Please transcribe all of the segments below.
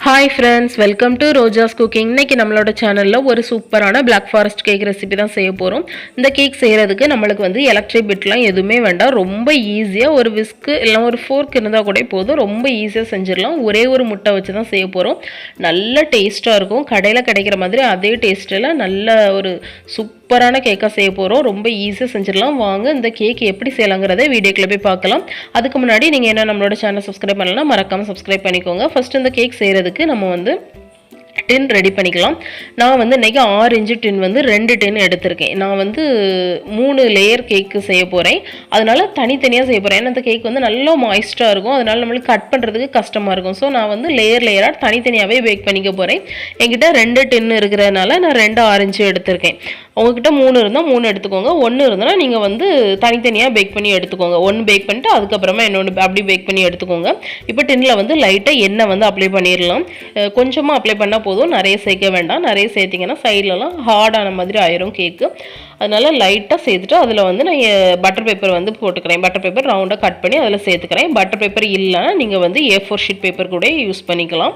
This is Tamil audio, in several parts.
Hi friends, welcome to ROJAS COOKIng. இன்னைக்கு நம்மளோட சேனல்ல ஒரு சூப்பரான Black Forest கேக் ரெசிபி தான் செய்ய போறோம். இந்த கேக் செய்யறதுக்கு நமக்கு வந்து எலக்ட்ரிக் பிட்லாம் எதுவுமே வேண்டாம். ரொம்ப ஈஸியா ஒரு விஸ்க் இல்ல ஒரு ஃபோர்க் இருந்தா கூட போதும். ரொம்ப ஈஸியா செஞ்சிரலாம். ஒரே ஒரு முட்டை வச்சு தான் செய்ய போறோம். நல்ல டேஸ்டா இருக்கும். கடையில கிடைக்கிற மாதிரி அதே டேஸ்ட்ல நல்ல ஒரு சூப்பரான கேக்கா செய்ய போறோம். ரொம்ப ஈஸியா செஞ்சிரலாம். வாங்க இந்த கேக் எப்படி செய்யலாம்ங்கறதை வீடியோக்குள்ள போய் பார்க்கலாம். அதுக்கு முன்னாடி நீங்க என்ன நம்மளோட சேனலை சப்ஸ்கிரைப் பண்ணலனா மறக்காம சப்ஸ்கிரைப் பண்ணிக்கோங்க. ஃபர்ஸ்ட் இந்த கேக் செய்யறதுக்கு நம்ம வந்து டின் ரெடி பண்ணிக்கலாம். நான் வந்து இன்னைக்கு 6 இன்ச் டின் வந்து 2 டின் எடுத்திருக்கேன். நான் வந்து 3 லேயர் கேக் செய்ய போறேன். அதனால தனித்தனியா செய்ய போறேன். ஏன்னா இந்த கேக் வந்து நல்ல மாய்ஸ்டா இருக்கும். அதனால நம்மளுக்கு கட் பண்றதுக்கு கஷ்டமா இருக்கும். சோ நான் வந்து லேயரா தனித்தனியாவே பேக் பண்ணிக்க போறேன். என்கிட்ட 2 டின் இருக்குறதுனால நான் 2 6 இன்ச் எடுத்திருக்கேன். உங்ககிட்ட 3 இருந்தா 3 எடுத்துக்கோங்க. 1 இருந்தா நீங்க வந்து தனித்தனியா பேக் பண்ணி எடுத்துக்கோங்க. 1 பேக் பண்ணிட்டு அதுக்கு அப்புறமா இன்னொரு அப்படி பேக் பண்ணி எடுத்துக்கோங்க. இப்போ டின்ல வந்து லைட்டா எண்ணெய் வந்து அப்ளை பண்ணிரலாம். கொஞ்சமா அப்ளை பண்ணா போதும். நிறைய சேர்க்க வேண்டாம். நிறைய சேர்த்தீங்கன்னா சைடுலலாம் ஹார்டான மாதிரி ஆயிரும் கேக். அதனால லைட்டா சேர்த்துட்டு அதுல வந்து நான் பட்டர் பேப்பர் வந்து போட்டுக்கிறேன். பட்டர் பேப்பர் ரவுண்டா கட் பண்ணி அதுல சேர்த்துக்கிறேன். பட்டர் பேப்பர் இல்லைன்னா நீங்க வந்து A4 ஷீட் பேப்பர் கூட யூஸ் பண்ணிக்கலாம்.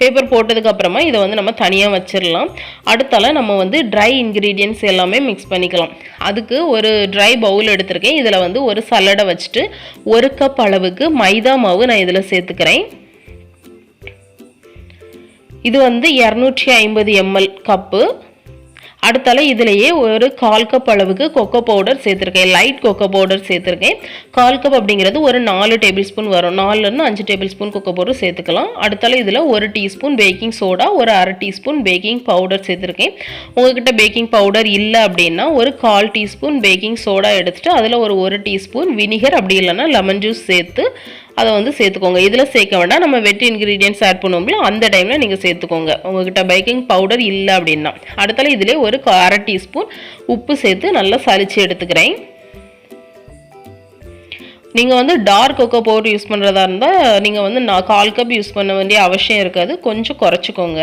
பேப்பர் போட்டதுக்கு அப்புறமா இதை வந்து நம்ம தனியாக வச்சிடலாம். அடுத்தால நம்ம வந்து ட்ரை இன்க்ரீடியன்ட்ஸ் எல்லாமே மிக்ஸ் பண்ணிக்கலாம். அதுக்கு ஒரு ட்ரை பவுல் எடுத்திருக்கேன். இதில் வந்து ஒரு சலடை வச்சுட்டு 1 கப் அளவுக்கு மைதா மாவு நான் இதில் சேர்த்துக்கிறேன். இது வந்து 250 ml கப்பு. அடுத்தால இதிலேயே ஒரு 1/4 கப் அளவுக்கு கொக்கோ பவுடர் சேர்த்துருக்கேன். லைட் கொக்கோ பவுடர் சேர்த்துருக்கேன். 1/4 கப் அப்படிங்கிறது ஒரு 4 டேபிள் ஸ்பூன் வரும். 4லேருந்து 5 டேபிள் ஸ்பூன் கொக்கோ பவுடர் சேர்த்துக்கலாம். அடுத்தால இதில் 1 டீஸ்பூன் பேக்கிங் சோடா, ஒரு 1/2 டீஸ்பூன் பேக்கிங் பவுடர் சேர்த்துருக்கேன். உங்ககிட்ட பேக்கிங் பவுடர் இல்லை அப்படின்னா ஒரு 1/4 டீஸ்பூன் பேக்கிங் சோடா எடுத்துட்டு அதில் ஒரு 1 டீஸ்பூன் வினிகர் அப்படி இல்லைன்னா லெமன் ஜூஸ் சேர்த்து அதை வந்து சேர்த்துக்கோங்க. இதில் சேர்க்க வேண்டாம். நம்ம வெட் இன்க்ரீடியன்ட்ஸ் ஆட் பண்ணுவோம்ல அந்த டைமில் நீங்கள் சேர்த்துக்கோங்க உங்ககிட்ட பேக்கிங் பவுடர் இல்லை அப்படின்னா. அடுத்தால இதிலே ஒரு 1/2 டீஸ்பூன் உப்பு சேர்த்து நல்லா சலிச்சு எடுத்துக்கிறேன். நீங்கள் வந்து டார்க் கொக்கோ பவுடர் யூஸ் பண்ணுறதா இருந்தால் நீங்கள் வந்து 1/4 கப் யூஸ் பண்ண வேண்டிய அவசியம் இருக்காது. கொஞ்சம் குறைச்சிக்கோங்க.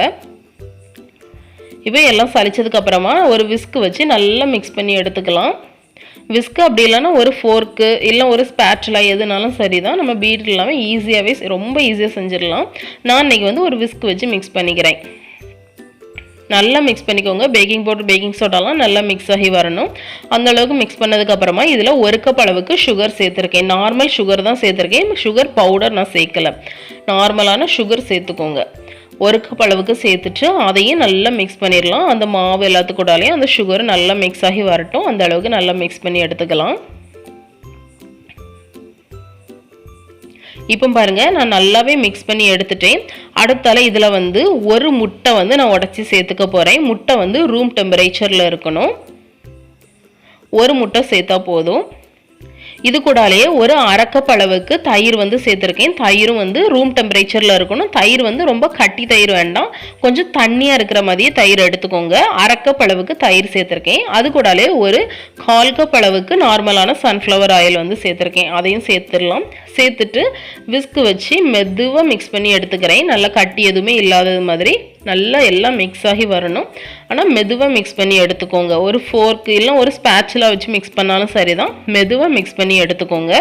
இப்போ எல்லாம் சலிச்சதுக்கு அப்புறமா ஒரு விஸ்க் வச்சு நல்லா மிக்ஸ் பண்ணி எடுத்துக்கலாம். விஸ்க் அப்படி இல்லைன்னா ஒரு ஃபோர்க்கு இல்லை ஒரு ஸ்பேட்சுலா எதுனாலும் சரிதான். நம்ம பீட் இல்லாமல் ஈஸியாகவே ரொம்ப ஈஸியாக செஞ்சிடலாம். நான் இன்னைக்கு வந்து ஒரு விஸ்க் வச்சு மிக்ஸ் பண்ணிக்கிறேன். நல்லா மிக்ஸ் பண்ணிக்கோங்க. பேக்கிங் பவுடர் பேக்கிங் சோடாலாம் நல்லா மிக்ஸ் ஆகி வரணும். அந்த அளவுக்கு மிக்ஸ் பண்ணதுக்கு அப்புறமா இதில் 1 கப் அளவுக்கு சுகர் சேர்த்துருக்கேன். நார்மல் சுகர் தான் சேர்த்துருக்கேன். சுகர் பவுடர் நான் சேர்க்கலை. நார்மலான சுகர் சேர்த்துக்கோங்க. 1 கப் அளவுக்கு சேர்த்துட்டு அதையும் நல்லா மிக்ஸ் பண்ணிடலாம். அந்த மாவு எல்லாத்துக்கூடாலையும் அந்த சுகர் நல்லா மிக்ஸ் ஆகி வரட்டும். அந்த அளவுக்கு நல்லா மிக்ஸ் பண்ணி எடுத்துக்கலாம். இப்போ பாருங்க நான் நல்லாவே மிக்ஸ் பண்ணி எடுத்துட்டேன். அடுத்தால இதில் வந்து ஒரு முட்டை வந்து நான் உடைச்சி சேர்த்துக்க போகிறேன். முட்டை வந்து ரூம் டெம்பரேச்சரில் இருக்கணும். ஒரு முட்டை சேர்த்தா போதும். இது கூடாலேயே ஒரு 1/2 கப் அளவுக்கு தயிர் வந்து சேர்த்துருக்கேன். தயிரும் வந்து ரூம் டெம்பரேச்சரில் இருக்கணும். தயிர் வந்து ரொம்ப கட்டி தயிர் வேண்டாம். கொஞ்சம் தண்ணியாக இருக்கிற மாதிரியே தயிர் எடுத்துக்கோங்க. 1/2 கப் அளவுக்கு தயிர் சேர்த்துருக்கேன். அது கூடாலே ஒரு 1/4 கப் அளவுக்கு நார்மலான சன்ஃப்ளவர் ஆயில் வந்து சேர்த்துருக்கேன். அதையும் சேர்த்துடலாம். சேர்த்துட்டு விஸ்க் வச்சு மெதுவாக மிக்ஸ் பண்ணி எடுத்துக்கிறேன். நல்லா கட்டி எதுவுமே இல்லாதது மாதிரி நல்லா எல்லாம் மிக்ஸ் ஆகி வரணும். ஆனால் மெதுவாக மிக்ஸ் பண்ணி எடுத்துக்கோங்க. ஒரு ஃபோர்க்கு இல்லை ஒரு ஸ்பேட்சுலா வச்சு மிக்ஸ் பண்ணாலும் சரிதான். மெதுவாக மிக்ஸ் பண்ணி எடுத்துக்கோங்க.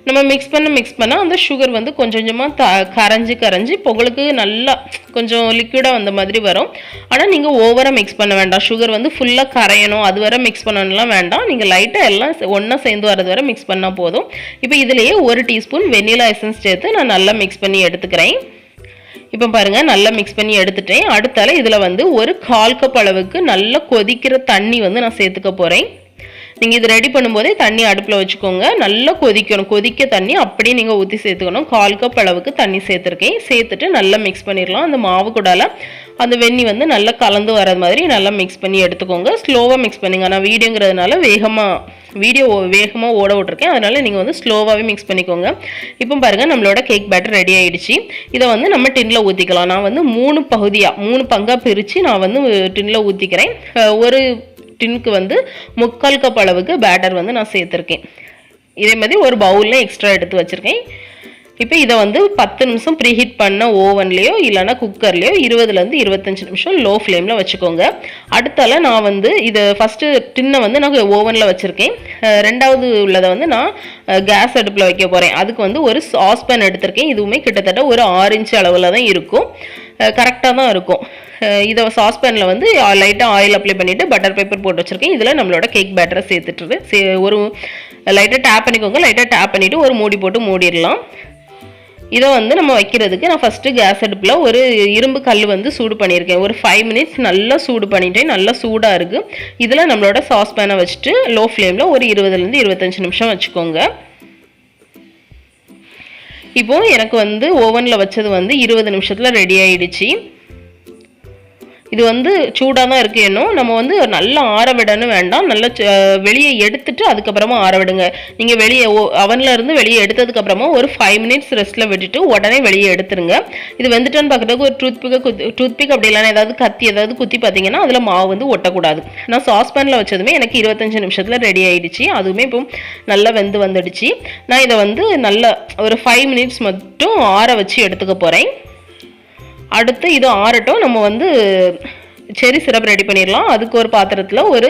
நம்ம மிக்ஸ் பண்ண அந்த சுகர் வந்து கொஞ்சம் கொஞ்சமாக கரைஞ்சி இப்போ உங்களுக்கு நல்லா கொஞ்சம் லிக்விடாக வந்த மாதிரி வரும். ஆனால் நீங்கள் ஓவராக மிக்ஸ் பண்ண வேண்டாம். சுகர் வந்து ஃபுல்லாக கரையணும் அது வரை மிக்ஸ் பண்ணணும்லாம் வேண்டாம். நீங்கள் லைட்டாக எல்லாம் ஒன்றா சேர்ந்து வரது வரை மிக்ஸ் பண்ணால் போதும். இப்போ இதிலேயே 1 டீஸ்பூன் வெனிலா எசன்ஸ் சேர்த்து நான் நல்லா மிக்ஸ் பண்ணி எடுத்துக்கிறேன். இப்போ பாருங்க நல்லா மிக்ஸ் பண்ணி எடுத்துட்டேன். அடுத்தால இதில் வந்து ஒரு 1/4 கப் அளவுக்கு நல்லா கொதிக்கிற தண்ணி வந்து நான் சேர்த்துக்க போகிறேன். நீங்கள் இது ரெடி பண்ணும்போதே தண்ணி அடுப்பில் வச்சுக்கோங்க. நல்லா கொதிக்கணும். கொதிக்க தண்ணி அப்படியே நீங்கள் ஊற்றி சேர்த்துக்கணும். 1/4 கப் அளவுக்கு தண்ணி சேர்த்துருக்கேன். சேர்த்துட்டு நல்லா மிக்ஸ் பண்ணிடலாம். அந்த மாவு கூடால அந்த வெண்ணி வந்து நல்லா கலந்து வர மாதிரி நல்லா மிக்ஸ் பண்ணி எடுத்துக்கோங்க. ஸ்லோவாக மிக்ஸ் பண்ணுங்க. நான் வீடியோங்கிறதுனால வீடியோ வேகமாக ஓட விட்டுருக்கேன். அதனால நீங்கள் வந்து ஸ்லோவாகவே மிக்ஸ் பண்ணிக்கோங்க. இப்போ பாருங்கள் நம்மளோட கேக் பேட்டர் ரெடி ஆகிடுச்சு. இதை வந்து நம்ம டின்னில் ஊற்றிக்கலாம். நான் வந்து 3 பங்காக பிரித்து நான் வந்து டின்னில் ஊற்றிக்கிறேன். ஒரு டின்னுக்கு வந்து 3/4 கப் அளவுக்கு பேட்டர் வந்து நான் சேர்த்துருக்கேன். இதே மாதிரி ஒரு பவுலில் எக்ஸ்ட்ரா எடுத்து வச்சுருக்கேன். இப்போ இதை வந்து 10 நிமிஷம் ப்ரீஹீட் பண்ண ஓவன்லேயோ இல்லைனா குக்கர்லேயோ 20லேருந்து 25 நிமிஷம் லோ ஃப்ளேமில் வச்சுக்கோங்க. அடுத்தால நான் வந்து இதை ஃபஸ்ட்டு டின்னை வந்து நான் ஓவனில் வச்சுருக்கேன். ரெண்டாவது உள்ளதை வந்து நான் கேஸ் அடுப்பில் வைக்க போகிறேன். அதுக்கு வந்து ஒரு சாஸ்பேன் எடுத்திருக்கேன். இதுவுமே கிட்டத்தட்ட ஒரு 6 இன்ச் அளவில் தான் இருக்கும். கரெக்டாக தான் இருக்கும். இதை சாஸ்பேனில் வந்து லைட்டாக ஆயில் அப்ளை பண்ணிவிட்டு பட்டர் பேப்பர் போட்டு வச்சுருக்கேன். இதில் நம்மளோட கேக் பேட்டரை சேர்த்துட்டு ஒரு லைட்டாக டேப் பண்ணிக்கோங்க. லைட்டாக டேப் பண்ணிவிட்டு ஒரு மூடி போட்டு மூடிடலாம். இதை வந்து நம்ம வைக்கிறதுக்கு நான் ஃபஸ்ட்டு கேஸ் அடுப்பில் ஒரு இரும்பு கல் வந்து சூடு பண்ணியிருக்கேன். ஒரு 5 மினிட்ஸ் நல்லா சூடு பண்ணிட்டேன். நல்லா சூடாக இருக்குது. இதில் நம்மளோட சாஸ்பேனை வச்சுட்டு லோ ஃப்ளேமில் ஒரு 20லேருந்து 25 நிமிஷம் வச்சுக்கோங்க. இப்போது எனக்கு வந்து ஓவனில் வச்சது வந்து 20 நிமிஷத்தில் ரெடி ஆகிடுச்சு. இது வந்து சூடாக தான் இருக்குது. இன்னும் நம்ம வந்து நல்லா ஆற விடணும் வேண்டாம். நல்லா வெளியே எடுத்துட்டு அதுக்கப்புறமா ஆற விடுங்க. நீங்கள் வெளியே அவனில் இருந்து வெளியே எடுத்ததுக்கப்புறமா ஒரு 5 மினிட்ஸ் ரெஸ்ட்டில் விட்டுட்டு உடனே வெளியே எடுத்துருங்க. இது வெந்துட்டான்னு பார்க்குறதுக்கு ஒரு டூத்பிக் அப்படி இல்லைன்னா ஏதாவது கத்தி ஏதாவது குத்தி பார்த்தீங்கன்னா அதில் மாவு வந்து ஒட்டக்கூடாது. நான் சாஸ்பேனில் வச்சதுமே எனக்கு 25 நிமிஷத்தில் ரெடி ஆகிடுச்சு. அதுவுமே இப்போ நல்லா வெந்து வந்துடுச்சு. நான் இதை வந்து நல்லா ஒரு 5 மினிட்ஸ் மட்டும் ஆற வச்சு எடுத்துக்க போகிறேன். அடுத்து இது ஆறட்டும். நம்ம வந்து செரி சிரப் ரெடி பண்ணிடலாம். அதுக்கு ஒரு பாத்திரத்தில் ஒரு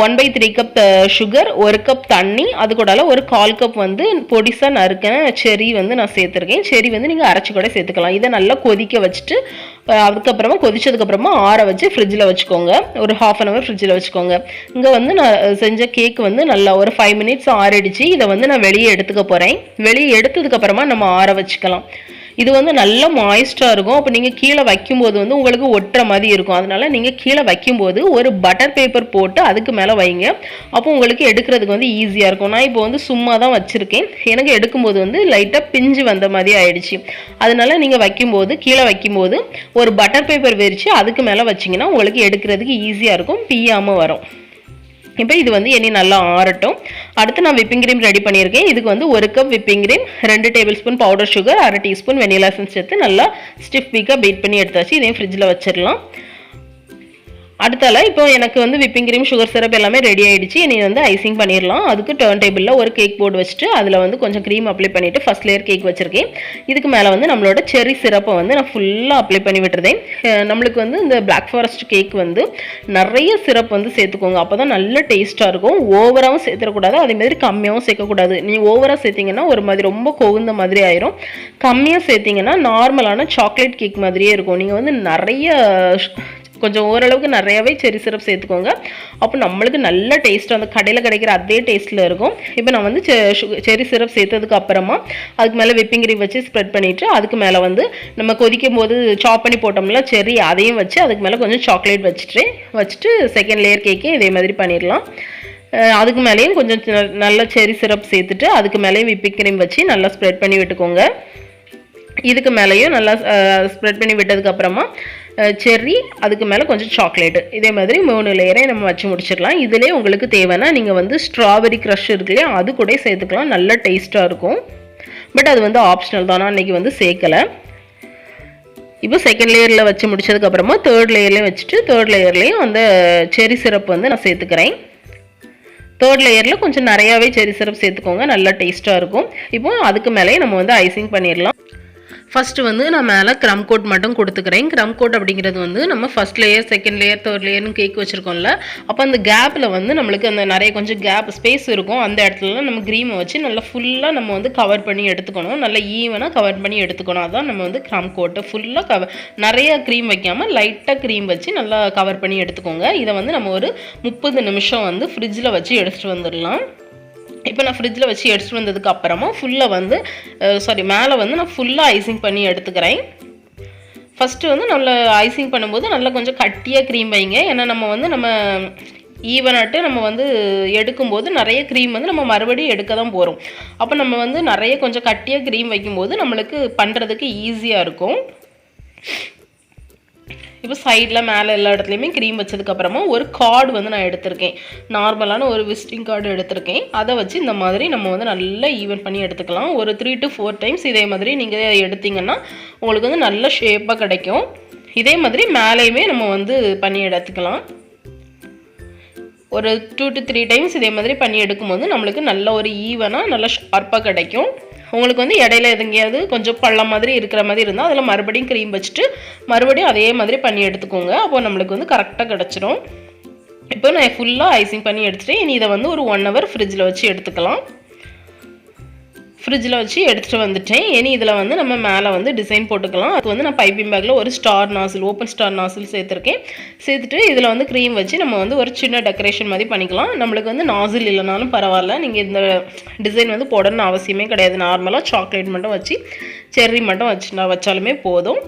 1/3 கப் சுகர், 1 கப் தண்ணி, அது கூட ஒரு 1/4 கப் வந்து பொடிசாக நறுக்கின செரி வந்து நான் சேர்த்துருக்கேன். செரி வந்து நீங்கள் அரைச்சி கூட சேர்த்துக்கலாம். இதை நல்லா கொதிக்க வச்சுட்டு அதுக்கப்புறமா கொதிச்சதுக்கப்புறமா ஆற வச்சு ஃப்ரிட்ஜில் வச்சுக்கோங்க. ஒரு 1/2 hour ஃப்ரிட்ஜில் வச்சுக்கோங்க. இங்கே வந்து நான் செஞ்ச கேக் வந்து நல்லா ஒரு 5 மினிட்ஸ் ஆறிடுச்சு. இதை வந்து நான் வெளியே எடுத்துக்க போகிறேன். வெளியே எடுத்ததுக்கப்புறமா நம்ம ஆற வச்சுக்கலாம். இது வந்து நல்ல மாய்ஸ்டாக இருக்கும். அப்போ நீங்கள் கீழே வைக்கும்போது வந்து உங்களுக்கு ஒட்டுற மாதிரி இருக்கும். அதனால நீங்கள் கீழே வைக்கும்போது ஒரு பட்டர் பேப்பர் போட்டு அதுக்கு மேலே வைங்க. அப்போ உங்களுக்கு எடுக்கிறதுக்கு வந்து ஈஸியாக இருக்கும். நான் இப்போ வந்து சும்மா தான் வச்சுருக்கேன். எனக்கு எடுக்கும்போது வந்து லைட்டாக பிஞ்சு வந்த மாதிரி ஆயிடுச்சு. அதனால நீங்கள் வைக்கும்போது கீழே வைக்கும்போது ஒரு பட்டர் பேப்பர் விரித்து அதுக்கு மேலே வச்சிங்கன்னா உங்களுக்கு எடுக்கிறதுக்கு ஈஸியாக இருக்கும். பிய்யாமல் வரும். இப்போ இது வந்து இனி நல்லா ஆறட்டும். அடுத்து நான் விப்பிங் க்ரீம் ரெடி பண்ணியிருக்கேன். இதுக்கு வந்து 1 cup whipping cream, 2 tablespoon powder sugar, 1/2 teaspoon vanilla essence சேர்த்து நல்லா ஸ்டிஃப் பீக்காக பீட் பண்ணி எடுத்தாச்சு. இதையும் ஃப்ரிட்ஜில் வச்சிடலாம். அடுத்தால இப்போ எனக்கு வந்து விப்பிங் க்ரீம், சுகர் சிரப் எல்லாமே ரெடி ஆகிடுச்சு. இனி வந்து ஐசிங் பண்ணிடலாம். அதுக்கு டர்ன் டேபிளில் ஒரு கேக் போர்டு வச்சுட்டு அதில் வந்து கொஞ்சம் க்ரீம் அப்ளை பண்ணிவிட்டு ஃபஸ்ட் லேயர் கேக் வச்சுருக்கேன். இதுக்கு மேலே வந்து நம்மளோட செர்ரி சிரப்பை வந்து நான் ஃபுல்லாக அப்ளை பண்ணி விட்டுருந்தேன். நம்மளுக்கு வந்து இந்த பிளாக் ஃபாரஸ்ட் கேக் வந்து நிறைய சிரப் வந்து சேர்த்துக்கோங்க. அப்போ தான் நல்ல டேஸ்ட்டாக இருக்கும். ஓவராகவும் சேர்த்துடக்கூடாது, அதேமாதிரி கம்மியாகவும் சேர்க்கக்கூடாது. நீங்கள் ஓவராக சேர்த்திங்கன்னா ஒரு மாதிரி ரொம்ப கொகுந்த மாதிரி ஆயிரும். கம்மியாக சேர்த்திங்கன்னா நார்மலான சாக்லேட் கேக் மாதிரியே இருக்கும். நீங்கள் வந்து நிறைய கொஞ்சம் ஓரளவுக்கு நிறையாவே செரி சிரப் சேர்த்துக்கோங்க. அப்போ நம்மளுக்கு நல்ல டேஸ்ட் அந்த கடையில் கிடைக்கிற அதே டேஸ்ட்டில் இருக்கும். இப்போ நான் வந்து செரி சிரப் சேர்த்ததுக்கு அப்புறமா அதுக்கு மேலே விப்பிங் க்ரீம் வச்சு ஸ்ப்ரெட் பண்ணிவிட்டு அதுக்கு மேலே வந்து நம்ம கொதிக்கும் போது சாப் பண்ணி போட்டோம்ல செர்ரி, அதையும் வச்சு அதுக்கு மேலே கொஞ்சம் சாக்லேட் வச்சுட்டு செகண்ட் லேயர் கேக்கையும் இதே மாதிரி பண்ணிடலாம். அதுக்கு மேலேயும் கொஞ்சம் நல்ல செரி சிரப் சேர்த்துட்டு அதுக்கு மேலேயும் விப்பிங் க்ரீம் வச்சு நல்லா ஸ்ப்ரெட் பண்ணி விட்டுக்கோங்க. இதுக்கு மேலேயும் நல்லா ஸ்ப்ரெட் பண்ணி விட்டதுக்கப்புறமா செர்ரி, அதுக்கு மேலே கொஞ்சம் சாக்லேட்டு, இதே மாதிரி 3 லேயரை நம்ம வச்சு முடிச்சிடலாம். இதிலே உங்களுக்கு தேவைன்னா நீங்கள் வந்து ஸ்ட்ராபெரி க்ரஷ் இருக்கு இல்லையா, அது கூட சேர்த்துக்கலாம். நல்ல டேஸ்ட்டாக இருக்கும். பட் அது வந்து ஆப்ஷனல் தான். நான் இன்றைக்கி வந்து சேர்க்கலை. இப்போ செகண்ட் லேயரில் வச்சு முடிச்சதுக்கப்புறமா தேர்ட் லேயர்லேயும் வச்சுட்டு தேர்ட் லேயர்லேயும் அந்த செர்ரி சிரப் வந்து நான் சேர்த்துக்கிறேன். தேர்ட் லேயரில் கொஞ்சம் நிறையாவே செர்ரி சிரப் சேர்த்துக்கோங்க. நல்லா டேஸ்ட்டாக இருக்கும். இப்போ அதுக்கு மேலேயே நம்ம வந்து ஐசிங் பண்ணிடலாம். ஃபஸ்ட்டு வந்து நான் மேலே க்ரம் கோட் மட்டும் கொடுத்துக்கிறேன். க்ரம் கோட் அப்படிங்கிறது வந்து நம்ம first layer, second layer, third லேயர்னு கேக் வச்சுருக்கோம்ல, அப்போ அந்த கேப்பில் வந்து நம்மளுக்கு அந்த நிறைய கொஞ்சம் கேப் ஸ்பேஸ் இருக்கும். அந்த இடத்துல நம்ம க்ரீமை வச்சு நல்லா ஃபுல்லாக நம்ம வந்து கவர் பண்ணி எடுத்துக்கணும். நல்லா ஈவனாக கவர் பண்ணி எடுத்துக்கணும். அதான் நம்ம வந்து க்ரம் கோட்டை ஃபுல்லாக நிறைய க்ரீம் வைக்காமல் லைட்டாக க்ரீம் வச்சு நல்லா கவர் பண்ணி எடுத்துக்கோங்க. இதை வந்து நம்ம ஒரு 30 நிமிஷம் வந்து ஃப்ரிட்ஜில் வச்சு எடுத்துகிட்டு வந்துடலாம். இப்போ நான் ஃப்ரிட்ஜில் வச்சு எடுத்துகிட்டு வந்ததுக்கு அப்புறமா ஃபுல்லாக வந்து மேலே வந்து நான் ஃபுல்லாக ஐசிங் பண்ணி எடுத்துக்கிறேன். ஃபஸ்ட்டு வந்து நல்லா ஐசிங் பண்ணும்போது நல்லா கொஞ்சம் கட்டியாக க்ரீம் வைங்க. ஏன்னா நம்ம ஈவனாட்டு நம்ம வந்து எடுக்கும்போது நிறைய க்ரீம் வந்து நம்ம மறுபடியும் எடுக்க தான் போகிறோம். அப்போ நம்ம வந்து நிறைய கொஞ்சம் கட்டியாக க்ரீம் வைக்கும்போது நம்மளுக்கு பண்ணுறதுக்கு ஈஸியாக இருக்கும். இப்போ சைடில் மேலே எல்லா இடத்துலையுமே க்ரீம் வச்சதுக்கப்புறமா ஒரு கார்டு வந்து நான் எடுத்திருக்கேன். நார்மலான ஒரு விசிட்டிங் கார்டு எடுத்திருக்கேன். அதை வச்சு இந்த மாதிரி நம்ம வந்து நல்லா ஈவன் பண்ணி எடுத்துக்கலாம். ஒரு 3 to 4 டைம்ஸ் இதே மாதிரி நீங்கள் எடுத்திங்கன்னா உங்களுக்கு வந்து நல்ல ஷேப்பாக கிடைக்கும். இதே மாதிரி மேலேயுமே நம்ம வந்து பண்ணி எடுத்துக்கலாம். ஒரு 2 to 3 டைம்ஸ் இதே மாதிரி பண்ணி எடுக்கும்போது நம்மளுக்கு நல்ல ஒரு ஈவனாக நல்ல ஷார்ப்பாக கிடைக்கும். உங்களுக்கு வந்து இடையில எங்கேயாவது கொஞ்சம் பள்ளம் மாதிரி இருக்கிற மாதிரி இருந்தால் அதில் மறுபடியும் க்ரீம் வச்சுட்டு மறுபடியும் அதே மாதிரி பண்ணி எடுத்துக்கோங்க. அப்போ நம்மளுக்கு வந்து கரெக்டாக கிடச்சிரும். இப்போ நான் ஃபுல்லாக ஐசிங் பண்ணி எடுத்துகிட்டு இனி இதை வந்து ஒரு 1 hour ஃப்ரிட்ஜில் வச்சு எடுத்துக்கலாம். ஃப்ரிட்ஜில் வச்சு எடுத்துகிட்டு வந்துட்டேன். இனி இதில் வந்து நம்ம மேலே வந்து டிசைன் போட்டுக்கலாம். அதுக்கு வந்து நான் பைப்பிங் பேக்கில் ஒரு ஸ்டார் நாசில், ஓப்பன் ஸ்டார் நாசில் சேர்த்துருக்கேன். சேர்த்துட்டு இதில் வந்து க்ரீம் வச்சு நம்ம வந்து ஒரு சின்ன டெக்கரேஷன் மாதிரி பண்ணிக்கலாம். நம்மளுக்கு வந்து நாசில் இல்லைனாலும் பரவாயில்ல, நீங்கள் இந்த டிசைன் வந்து போடணும்னு அவசியமே கிடையாது. நார்மலாக சாக்லேட் மட்டும் வச்சு செர்ரி மட்டும் வச்சாலுமே போதும்.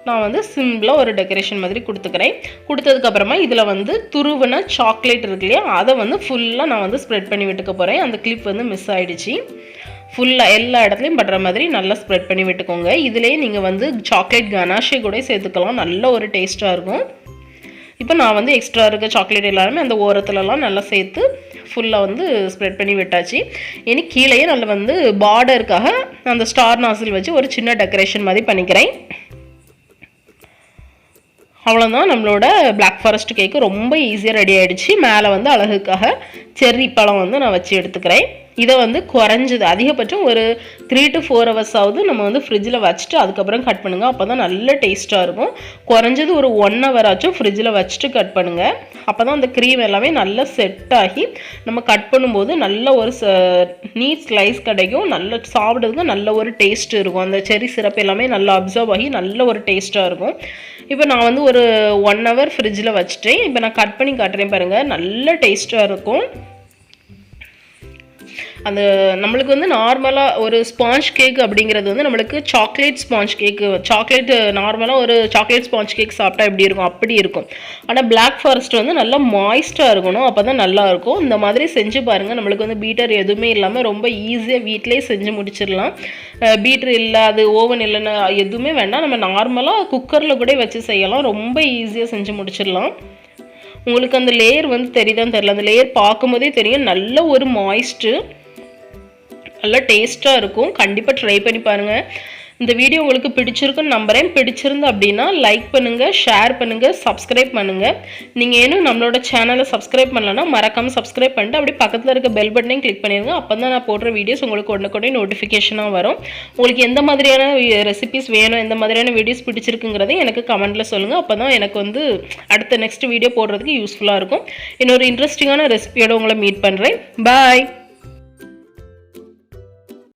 நான் வந்து சிம்பிளாக ஒரு டெக்கரேஷன் மாதிரி கொடுத்துக்கிறேன். கொடுத்ததுக்கப்புறமா இதில் வந்து துருவின சாக்லேட் இருக்கு இல்லையா, அதை வந்து ஃபுல்லாக நான் வந்து ஸ்ப்ரெட் பண்ணி விட்டுக்க போகிறேன். அந்த கிளிப் வந்து மிஸ் ஆகிடுச்சு. ஃபுல்லாக எல்லா இடத்துலையும் படுற மாதிரி நல்லா ஸ்ப்ரெட் பண்ணி விட்டுக்கோங்க. இதிலேயே நீங்கள் வந்து சாக்லேட் கனாஷே கூட சேர்த்துக்கலாம், நல்ல ஒரு டேஸ்ட்டாக இருக்கும். இப்போ நான் வந்து எக்ஸ்ட்ரா இருக்க சாக்லேட் எல்லாருமே அந்த ஓரத்துலலாம் நல்லா சேர்த்து ஃபுல்லாக வந்து ஸ்ப்ரெட் பண்ணி விட்டாச்சு. இனி கீழேயே நல்லா வந்து பார்டருக்காக அந்த ஸ்டார் நாசில் வச்சு ஒரு சின்ன டெக்கரேஷன் மாதிரி பண்ணிக்கிறேன். அவ்வளோதான், நம்மளோட பிளாக் ஃபாரஸ்ட் கேக்கு ரொம்ப ஈஸியாக ரெடி ஆகிடுச்சு. மேலே வந்து அழகுக்காக செர்ரி பழம் வந்து நான் வச்சு எடுத்துக்கிறேன். இதை வந்து குறைஞ்சது அதிகபட்சம் ஒரு 3 to 4 hours ஆகுது நம்ம வந்து ஃப்ரிட்ஜில் வச்சுட்டு அதுக்கப்புறம் கட் பண்ணுங்கள். அப்போ தான் நல்ல டேஸ்ட்டாக இருக்கும். குறைஞ்சது ஒரு 1 hour ஆச்சும் ஃப்ரிட்ஜில் வச்சுட்டு கட் பண்ணுங்கள். அப்போ தான் அந்த க்ரீம் எல்லாமே நல்லா செட் ஆகி நம்ம கட் பண்ணும்போது நல்ல ஒரு நீட் ஸ்லைஸ் கிடைக்கும். நல்ல சாப்பிட்றதுக்கு நல்ல ஒரு டேஸ்ட் இருக்கும். அந்த செர்ரி சிரப் எல்லாமே நல்லா அப்சர்வ் ஆகி நல்ல ஒரு டேஸ்ட்டாக இருக்கும். இப்போ நான் வந்து ஒரு 1 hour ஃப்ரிட்ஜில் வச்சுட்டேன். இப்போ நான் கட் பண்ணி காட்டுறேன் பாருங்கள், நல்ல டேஸ்ட்டாக இருக்கும். அந்த நம்மளுக்கு வந்து நார்மலாக ஒரு ஸ்பாஞ்ச் கேக் அப்படிங்கிறது வந்து நம்மளுக்கு சாக்லேட் ஸ்பாஞ்ச் கேக்கு, சாக்லேட் நார்மலாக ஒரு சாக்லேட் ஸ்பாஞ்ச் கேக் சாப்பிட்டா எப்படி இருக்கும் அப்படி இருக்கும். ஆனால் பிளாக் ஃபாரஸ்ட் வந்து நல்லா மாய்ஸ்ட்டாக இருக்கணும், அப்போ தான் நல்லாயிருக்கும். இந்த மாதிரி செஞ்சு பாருங்கள். நம்மளுக்கு வந்து பீட்டர் எதுவுமே இல்லாமல் ரொம்ப ஈஸியாக வீட்டிலே செஞ்சு முடிச்சிடலாம். பீட்டர் இல்லை, அது ஓவன் இல்லைன்னு எதுவுமே வேண்டாம், நம்ம நார்மலாக குக்கரில் கூட வச்சு செய்யலாம். ரொம்ப ஈஸியாக செஞ்சு முடிச்சிடலாம். உங்களுக்கு அந்த லேயர் வந்து தெரியுதான்னு தெரியல, அந்த லேயர் பார்க்கும்போதே தெரியும் நல்ல ஒரு மாய்ஸ்ட்டு, நல்லா டேஸ்ட்டாக இருக்கும். கண்டிப்பாக ட்ரை பண்ணி பாருங்கள். இந்த வீடியோ உங்களுக்கு பிடிச்சிருக்குன்னு நம்புகிறேன். பிடிச்சிருந்து அப்படின்னா லைக் பண்ணுங்கள், ஷேர் பண்ணுங்கள், சப்ஸ்கிரைப் பண்ணுங்கள். நீங்கள் ஏனும் நம்மளோட சேனலை சப்ஸ்கிரைப் பண்ணலன்னா மறக்காமல் சப்ஸ்கிரைப் பண்ணிட்டு அப்படியே பக்கத்தில் இருக்க பெல் பட்டனையும் கிளிக் பண்ணிடுங்க. அப்போ தான் நான் போடுற வீடியோஸ் உங்களுக்கு உடனே நோட்டிஃபிகேஷனாக வரும். உங்களுக்கு எந்த மாதிரியான ரெசிபிஸ் வேணும், எந்த மாதிரியான வீடியோஸ் பிடிச்சிருக்குங்கிறதையும் எனக்கு கமெண்ட்டில் சொல்லுங்கள். அப்போ தான் எனக்கு வந்து அடுத்த நெக்ஸ்ட் வீடியோ போடுறதுக்கு யூஸ்ஃபுல்லாக இருக்கும். இன்னொரு இன்ட்ரெஸ்டிங்கான ரெசிபியோட உங்களை மீட் பண்ணுறேன். பாய்.